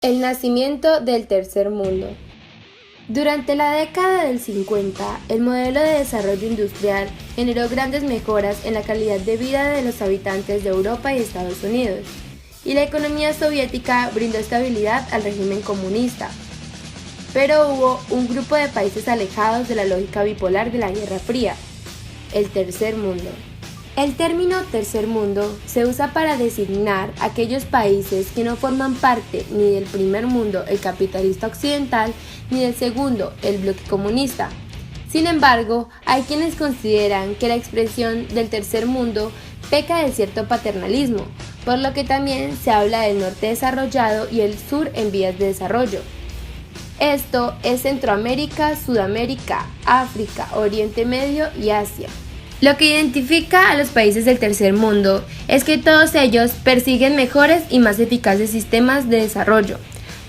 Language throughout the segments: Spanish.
El nacimiento del tercer mundo. Durante la década del 50, el modelo de desarrollo industrial generó grandes mejoras en la calidad de vida de los habitantes de Europa y Estados Unidos, y la economía soviética brindó estabilidad al régimen comunista. Pero hubo un grupo de países alejados de la lógica bipolar de la Guerra Fría, el tercer mundo. El término tercer mundo se usa para designar aquellos países que no forman parte ni del primer mundo, el capitalista occidental, ni del segundo, el bloque comunista. Sin embargo, hay quienes consideran que la expresión del tercer mundo peca de cierto paternalismo, por lo que también se habla del norte desarrollado y el sur en vías de desarrollo. Esto es Centroamérica, Sudamérica, África, Oriente Medio y Asia. Lo que identifica a los países del tercer mundo es que todos ellos persiguen mejores y más eficaces sistemas de desarrollo,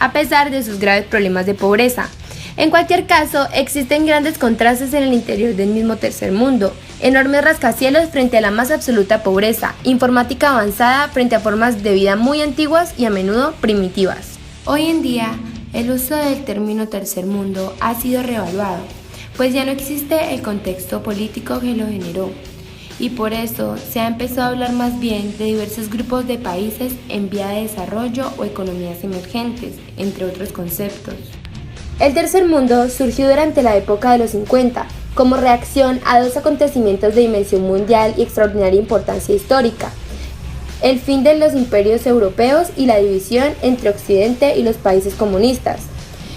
a pesar de sus graves problemas de pobreza. En cualquier caso, existen grandes contrastes en el interior del mismo tercer mundo, enormes rascacielos frente a la más absoluta pobreza, informática avanzada frente a formas de vida muy antiguas y a menudo primitivas. Hoy en día, el uso del término tercer mundo ha sido reevaluado, pues ya no existe el contexto político que lo generó, y por eso se ha empezado a hablar más bien de diversos grupos de países en vía de desarrollo o economías emergentes, entre otros conceptos. El tercer mundo surgió durante la época de los 50, como reacción a dos acontecimientos de dimensión mundial y extraordinaria importancia histórica: el fin de los imperios europeos y la división entre Occidente y los países comunistas.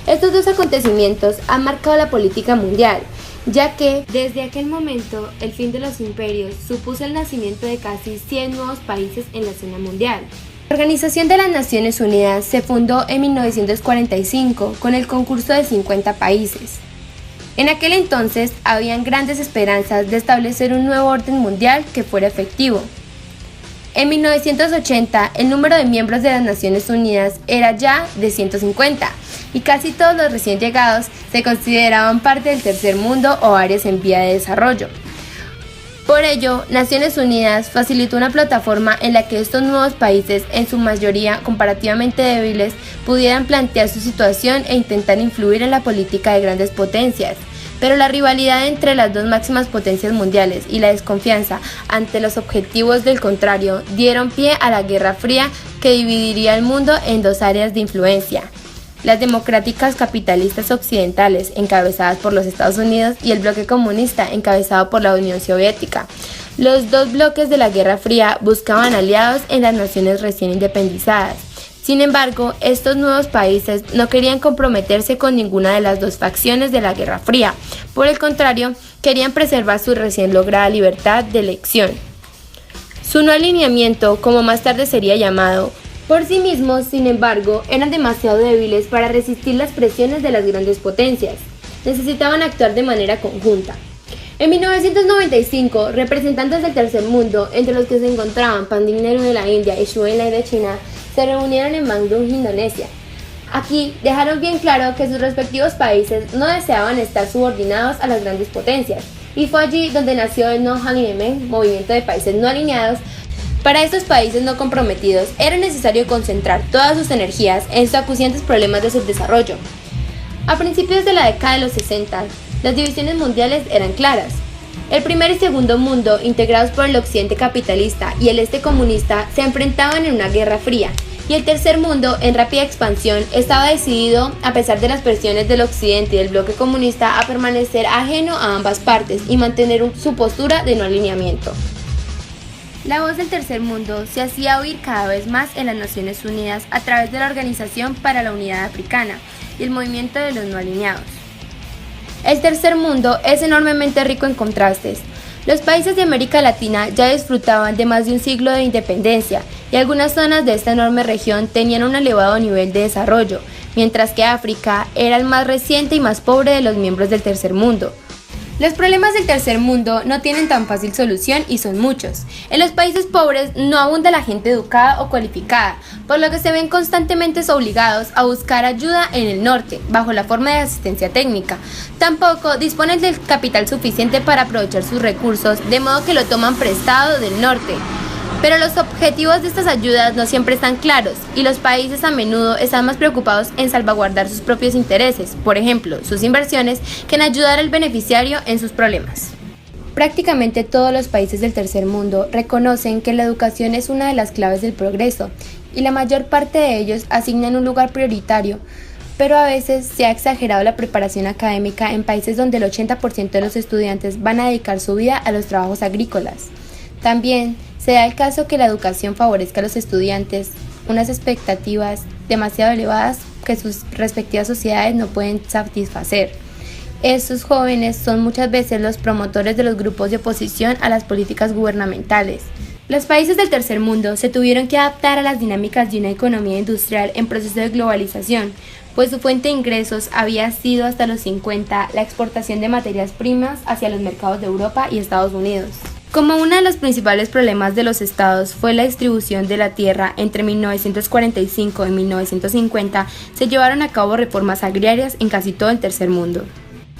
Estos dos acontecimientos han marcado la política mundial, ya que desde aquel momento el fin de los imperios supuso el nacimiento de casi 100 nuevos países en la escena mundial. La Organización de las Naciones Unidas se fundó en 1945 con el concurso de 50 países. En aquel entonces habían grandes esperanzas de establecer un nuevo orden mundial que fuera efectivo. En 1980, el número de miembros de las Naciones Unidas era ya de 150, y casi todos los recién llegados se consideraban parte del tercer mundo o áreas en vía de desarrollo. Por ello, Naciones Unidas facilitó una plataforma en la que estos nuevos países, en su mayoría comparativamente débiles, pudieran plantear su situación e intentar influir en la política de grandes potencias. Pero la rivalidad entre las dos máximas potencias mundiales y la desconfianza ante los objetivos del contrario dieron pie a la Guerra Fría, que dividiría el mundo en dos áreas de influencia: las democráticas capitalistas occidentales, encabezadas por los Estados Unidos, y el bloque comunista, encabezado por la Unión Soviética. Los dos bloques de la Guerra Fría buscaban aliados en las naciones recién independizadas. Sin embargo, estos nuevos países no querían comprometerse con ninguna de las dos facciones de la Guerra Fría. Por el contrario, querían preservar su recién lograda libertad de elección. Su no alineamiento, como más tarde sería llamado, por sí mismos, sin embargo, eran demasiado débiles para resistir las presiones de las grandes potencias. Necesitaban actuar de manera conjunta. En 1995, representantes del tercer mundo, entre los que se encontraban Pandit Nehru de la India y Zhou Enlai de China, se reunieron en Bandung, Indonesia. Aquí dejaron bien claro que sus respectivos países no deseaban estar subordinados a las grandes potencias, y fue allí donde nació el No Alignment, movimiento de países no alineados. Para estos países no comprometidos era necesario concentrar todas sus energías en sus acuciantes problemas de subdesarrollo. A principios de la década de los 60, las divisiones mundiales eran claras. El primer y segundo mundo, integrados por el occidente capitalista y el este comunista, se enfrentaban en una guerra fría, y el tercer mundo, en rápida expansión, estaba decidido, a pesar de las presiones del occidente y del bloque comunista, a permanecer ajeno a ambas partes y mantener su postura de no alineamiento. La voz del tercer mundo se hacía oír cada vez más en las Naciones Unidas a través de la Organización para la Unidad Africana y el Movimiento de los No Alineados. El tercer mundo es enormemente rico en contrastes. Los países de América Latina ya disfrutaban de más de un siglo de independencia, y algunas zonas de esta enorme región tenían un elevado nivel de desarrollo, mientras que África era el más reciente y más pobre de los miembros del tercer mundo. Los problemas del tercer mundo no tienen tan fácil solución y son muchos. En los países pobres no abunda la gente educada o cualificada, por lo que se ven constantemente obligados a buscar ayuda en el norte, bajo la forma de asistencia técnica. Tampoco disponen del capital suficiente para aprovechar sus recursos, de modo que lo toman prestado del norte. Pero los objetivos de estas ayudas no siempre están claros y los países a menudo están más preocupados en salvaguardar sus propios intereses, por ejemplo, sus inversiones, que en ayudar al beneficiario en sus problemas. Prácticamente todos los países del tercer mundo reconocen que la educación es una de las claves del progreso y la mayor parte de ellos asignan un lugar prioritario, pero a veces se ha exagerado la preparación académica en países donde el 80% de los estudiantes van a dedicar su vida a los trabajos agrícolas. También se da el caso que la educación favorezca a los estudiantes unas expectativas demasiado elevadas que sus respectivas sociedades no pueden satisfacer. Estos jóvenes son muchas veces los promotores de los grupos de oposición a las políticas gubernamentales. Los países del tercer mundo se tuvieron que adaptar a las dinámicas de una economía industrial en proceso de globalización, pues su fuente de ingresos había sido hasta los 50 la exportación de materias primas hacia los mercados de Europa y Estados Unidos. Como uno de los principales problemas de los estados fue la distribución de la tierra entre 1945 y 1950, se llevaron a cabo reformas agrarias en casi todo el tercer mundo.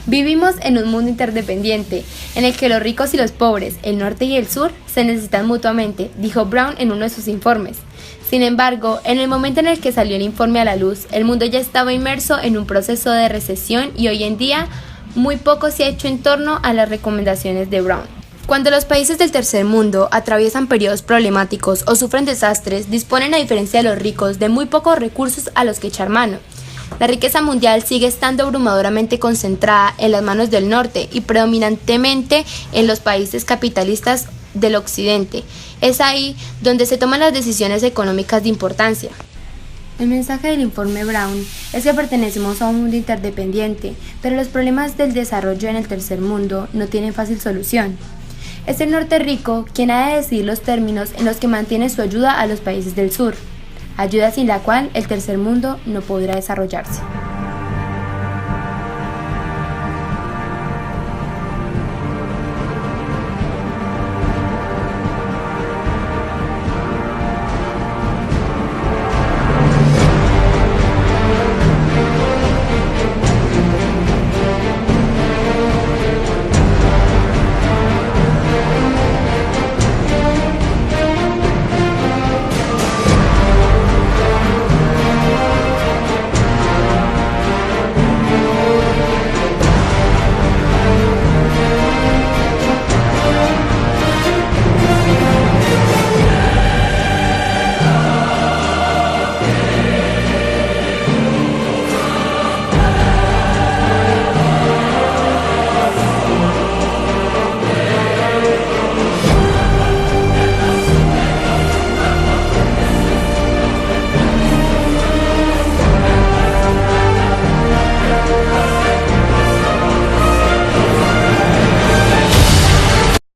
Vivimos en un mundo interdependiente, en el que los ricos y los pobres, el norte y el sur, se necesitan mutuamente, dijo Brown en uno de sus informes. Sin embargo, en el momento en el que salió el informe a la luz, el mundo ya estaba inmerso en un proceso de recesión y hoy en día muy poco se ha hecho en torno a las recomendaciones de Brown. Cuando los países del tercer mundo atraviesan periodos problemáticos o sufren desastres, disponen, a diferencia de los ricos, de muy pocos recursos a los que echar mano. La riqueza mundial sigue estando abrumadoramente concentrada en las manos del norte y predominantemente en los países capitalistas del occidente. Es ahí donde se toman las decisiones económicas de importancia. El mensaje del informe Brown es que pertenecemos a un mundo interdependiente, pero los problemas del desarrollo en el tercer mundo no tienen fácil solución. Es el norte rico quien ha de decidir los términos en los que mantiene su ayuda a los países del sur, ayuda sin la cual el tercer mundo no podrá desarrollarse.